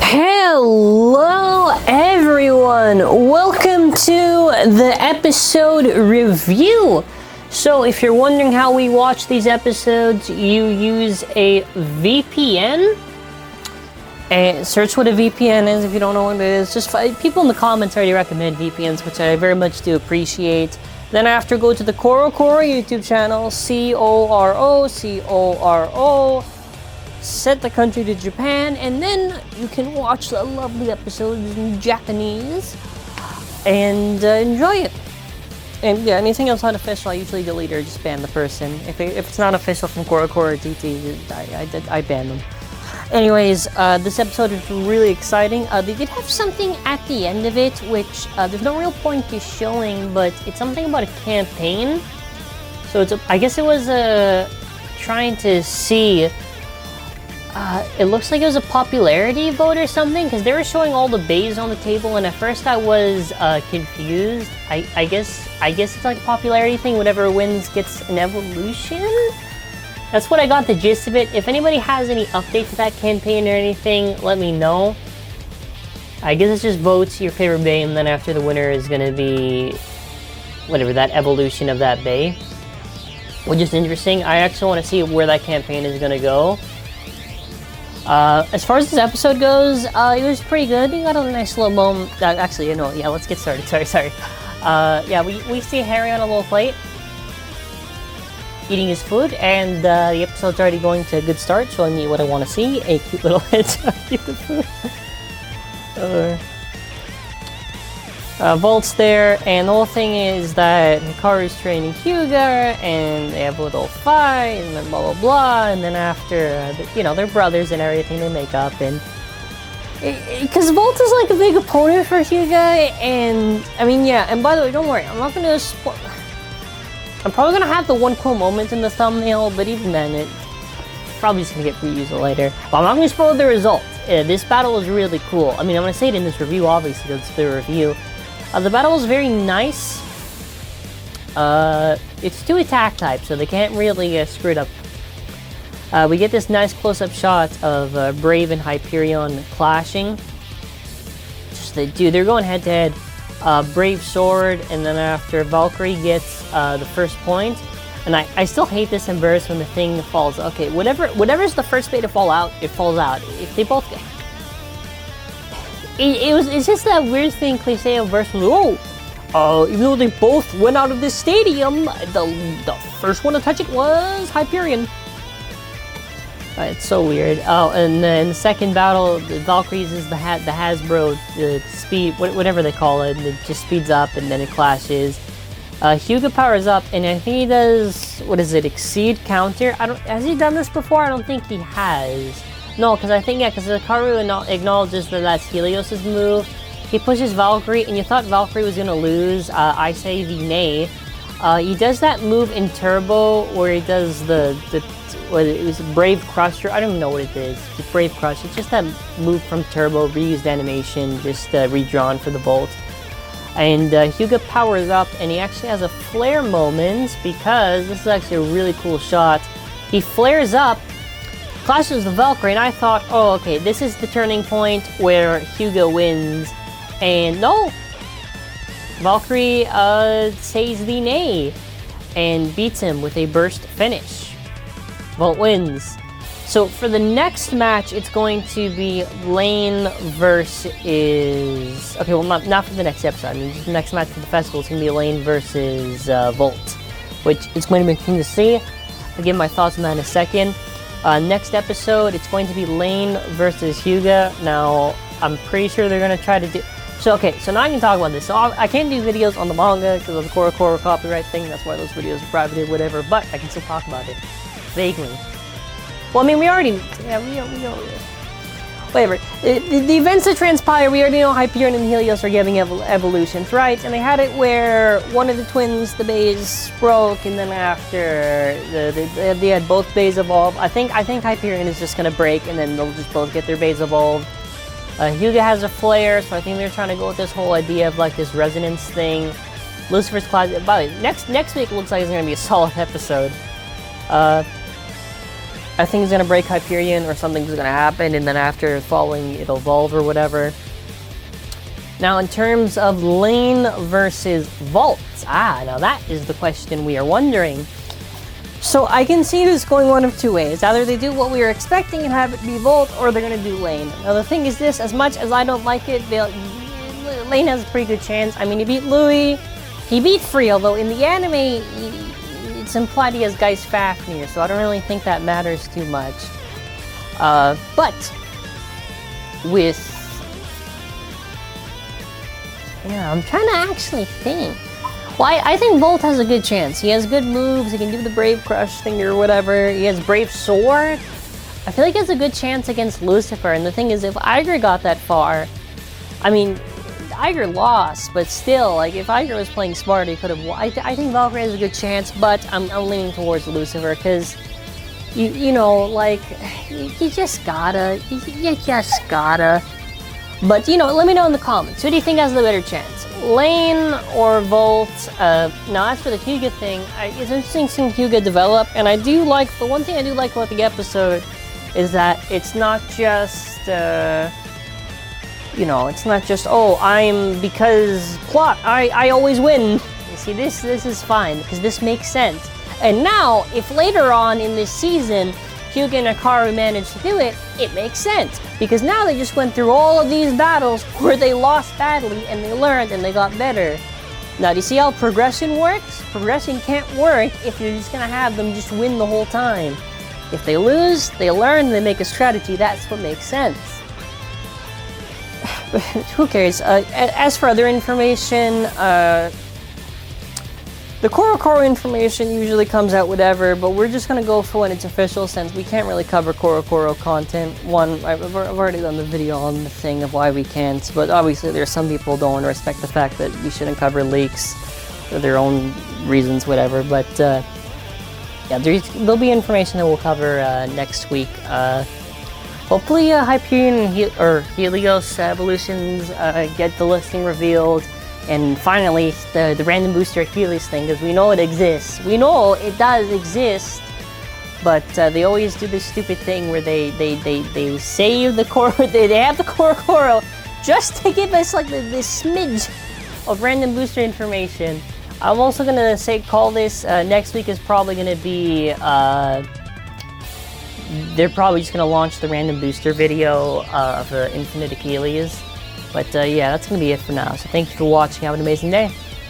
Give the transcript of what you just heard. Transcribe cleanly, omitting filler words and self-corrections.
Hello everyone, welcome to the episode review. So if you're wondering how we watch these episodes, you use a VPN. And search what a VPN is if you don't know what it is. Just people in the comments already recommend VPNs, which I very much do appreciate. Then after, go to the Koro YouTube channel, Koro, set the country to Japan, and then you can watch the lovely episodes in Japanese and enjoy it. And yeah, anything else unofficial, I usually delete or just ban the person. If it's not official from Koro TT, I ban them. Anyways, this episode is really exciting. They did have something at the end of it, which there's no real point to showing, but it's something about a campaign. So I guess it was trying to see. It looks like it was a popularity vote or something, because they were showing all the bays on the table, and at first I was confused. I guess it's like a popularity thing. Whatever wins gets an evolution. That's what I got the gist of it. If anybody has any updates to that campaign or anything, let me know. I guess it's just votes your favorite bay, and then after the winner is going to be whatever, that evolution of that bay. Which is interesting. I actually want to see where that campaign is going to go. As far as this episode goes, it was pretty good. We got a nice little moment. Actually, you know, yeah, let's get started. Sorry. Yeah, we see Harry on a little plate, eating his food, and the episode's already going to a good start, showing me what I want to see, a cute little hedgehog eat the food. Valt's there, and the whole thing is that Hikaru's training Hyuga, and they have a little fight, and then blah blah blah, and then after, you know, they're brothers and everything, they make up, and because Valt is like a big opponent for Hyuga, and I mean, yeah, and by the way, don't worry, I'm not gonna spoil. I'm probably gonna have the one cool moment in the thumbnail, but even then, it's probably just gonna get reused later. But I'm not gonna spoil the result. This battle is really cool. I mean, I'm gonna say it in this review, obviously, it's the review. The battle is very nice. It's 2 attack types, so they can't really screw it up. We get this nice close-up shot of Brave and Hyperion clashing. Dude, they're going head-to-head. Brave sword, and then after Valkyrie gets the first point, and I still hate this in burst when the thing falls. Okay, whatever's the first bay to fall out, it falls out. If they both, it's just that weird thing cliche of burst. Even though they both went out of this stadium, the first one to touch it was Hyperion. It's so weird. Oh, and then the second battle, the Valkyries is the HASBRO, the speed, whatever they call it. It just speeds up and then it clashes. Hyuga powers up, and I think he does, what is it, exceed counter? Has he done this before? I don't think he has. No, because I think, yeah, because Hikaru acknowledges that that's Helios' move. He pushes Valkyrie, and you thought Valkyrie was going to lose. I say the nay. He does that move in Turbo where he does it was Brave Crusher. I don't even know what it is. It's Brave Crush. It's just that move from Turbo, reused animation, just redrawn for the Bolt. And Hyuga powers up, and he actually has a flare moment because this is actually a really cool shot. He flares up, clashes the Valkyrie, and I thought, oh, okay, this is the turning point where Hyuga wins. And no! Valkyrie says the nay and beats him with a burst finish. Valt wins. So for the next match, it's going to be Lane versus... Okay, well, not for the next episode. I mean, just the next match for the festival is going to be Lane versus Valt, which is going to be interesting to see. I'll give my thoughts on that in a second. Next episode, it's going to be Lane versus Hyuga. Now, I'm pretty sure they're going to try to do... So, okay, so now I can talk about this. So, I can't do videos on the manga because of the Koro copyright thing. That's why those videos are private or whatever, but I can still talk about it. Vaguely. Well, I mean, we already... Yeah, we know... Whatever. The events that transpire, we already know Hyperion and Helios are giving evolutions, right? And they had it where one of the twins, the bays, broke, and then after, they had both bays evolve. I think Hyperion is just going to break, and then they'll just both get their bays evolved. Hyuga has a flare, so I think they're trying to go with this whole idea of like this resonance thing. Lucifer's Closet. By the way, next week looks like it's going to be a solid episode. I think it's gonna break Hyperion or something's gonna happen, and then after following it'll evolve or whatever. Now in terms of Lane versus Valt, now that is the question we are wondering. So I can see this going one of two ways. Either they do what we were expecting and have it be Valt, or they're gonna do Lane. Now the thing is this, as much as I don't like it, Lane has a pretty good chance. I mean, he beat Louis, he beat Free, although in the anime, it's implied he has Geist Fafnir, so I don't really think that matters too much. But with... yeah, I'm trying to actually think. Well, I think Valt has a good chance. He has good moves, he can do the Brave Crush thing or whatever, he has Brave Sword. I feel like he has a good chance against Lucifer, and the thing is, if Iger got that far, I mean, Iger lost, but still, like, if Iger was playing smart, he could have won. I think Valkyrie has a good chance, but I'm leaning towards Lucifer, because, you know, like, you just gotta. But, you know, let me know in the comments, who do you think has the better chance? Lane or Valt? Now, as for the Hyuga thing, it's interesting seeing Hyuga develop, and the one thing I do like about the episode is that it's not just, you know, it's not just, oh, because plot, I always win. You see, this is fine, because this makes sense. And now, if later on in this season, Hyuga and Hikaru managed to do it, it makes sense. Because now they just went through all of these battles where they lost badly, and they learned, and they got better. Now, do you see how progression works? Progression can't work if you're just gonna have them just win the whole time. If they lose, they learn, they make a strategy, that's what makes sense. Who cares? As for other information, the Korokoro information usually comes out whatever, but we're just gonna go for when it's official, since we can't really cover Korokoro content. One, I've already done the video on the thing of why we can't, but obviously there's some people who don't want to respect the fact that we shouldn't cover leaks for their own reasons, whatever, but yeah, there'll be information that we'll cover next week. Hopefully Hyperion or Helios evolutions get the listing revealed, and finally the random booster Achilles thing, because we know it exists. We know it does exist, but they always do this stupid thing where they save the core, they have the Korokoro just to give us like this smidge of random booster information. I'm also gonna call this next week is probably gonna be they're probably just gonna launch the random booster video of Infinite Achilles. But yeah, that's gonna be it for now. So thank you for watching. Have an amazing day.